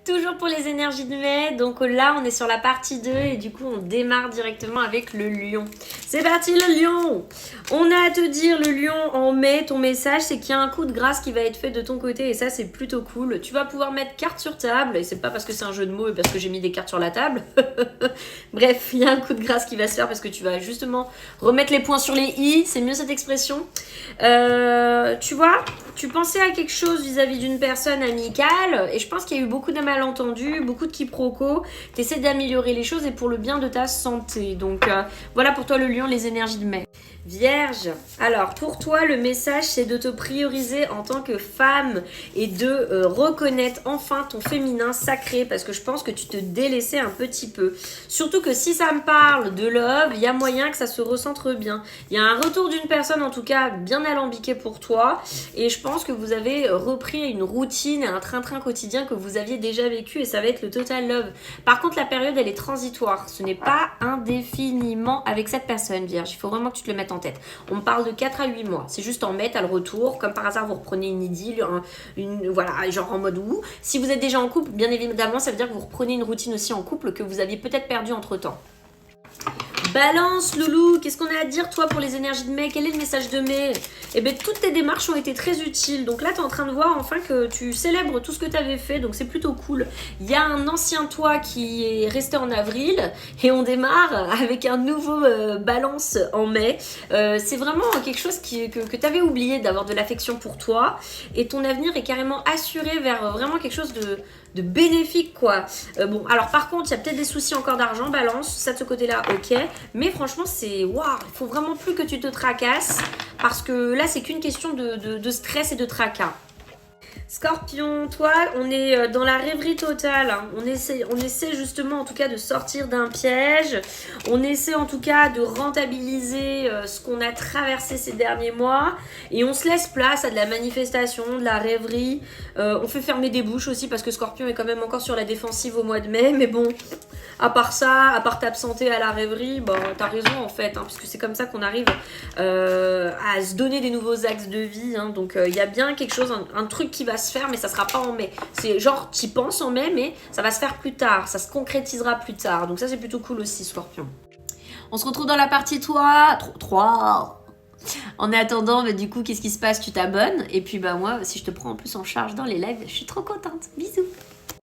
Toujours pour les énergies de mai, donc là on est sur la partie 2 et du coup on démarre directement avec le lion. C'est parti le lion. On a à te dire le lion en mai, ton message c'est qu'il y a un coup de grâce qui va être fait de ton côté et ça c'est plutôt cool. Tu vas pouvoir mettre carte sur table et c'est pas parce que c'est un jeu de mots et parce que j'ai mis des cartes sur la table. Bref, il y a un coup de grâce qui va se faire parce que tu vas justement remettre les points sur les i, c'est mieux cette expression. Tu vois, tu pensais à quelque chose vis-à-vis d'une personne amicale et je pense qu'il y a eu beaucoup de malentendus, beaucoup de quiproquos. Tu essaies d'améliorer les choses et pour le bien de ta santé. Donc voilà pour toi le lion, les énergies de mai. Vierge, alors pour toi le message c'est de te prioriser en tant que femme et de reconnaître enfin ton féminin sacré parce que je pense que tu te délaissais un petit peu. Surtout que si ça me parle de love, il y a moyen que ça se recentre bien. Il y a un retour d'une personne en tout cas bien alambiquée pour toi et je pense que vous avez repris une routine et un train-train quotidien que vous aviez déjà vécu et ça va être le total love. Par contre la période elle est transitoire, ce n'est pas indéfiniment avec cette personne Vierge, il faut vraiment que tu te le mettes en tête. On me parle de 4 à 8 mois. C'est juste en mai, t'as le retour. Comme par hasard, vous reprenez une idylle, voilà, genre en mode où. Si vous êtes déjà en couple, bien évidemment, ça veut dire que vous reprenez une routine aussi en couple que vous aviez peut-être perdue entre temps. Balance, loulou, qu'est-ce qu'on a à dire toi pour les énergies de mai? Quel est le message de mai? Eh bien, toutes tes démarches ont été très utiles. Donc là, tu es en train de voir enfin que tu célèbres tout ce que tu avais fait. Donc c'est plutôt cool. Il y a un ancien toi qui est resté en avril et on démarre avec un nouveau balance en mai. C'est vraiment quelque chose que tu avais oublié d'avoir de l'affection pour toi. Et ton avenir est carrément assuré vers vraiment quelque chose de bénéfique quoi. Bon alors par contre il y a peut-être des soucis encore d'argent, balance, ça de ce côté là ok, mais franchement c'est waouh, il faut vraiment plus que tu te tracasses parce que là c'est qu'une question de stress et de tracas. Scorpion, toi, on est dans la rêverie totale. Hein. On essaie justement en tout cas de sortir d'un piège. On essaie en tout cas de rentabiliser ce qu'on a traversé ces derniers mois. Et on se laisse place à de la manifestation, de la rêverie. On fait fermer des bouches aussi parce que Scorpion est quand même encore sur la défensive au mois de mai. Mais bon, à part ça, à part t'absenter à la rêverie, bah, t'as raison en fait. Hein, puisque c'est comme ça qu'on arrive à se donner des nouveaux axes de vie. Hein. Donc il y a bien quelque chose, un truc qui va se faire mais ça sera pas en mai, c'est genre t'y penses en mai mais ça va se faire plus tard, ça se concrétisera plus tard, donc ça c'est plutôt cool aussi Scorpion. On se retrouve dans la partie 3. En attendant bah, du coup qu'est-ce qui se passe, tu t'abonnes et puis bah moi si je te prends en plus en charge dans les lives je suis trop contente, bisous.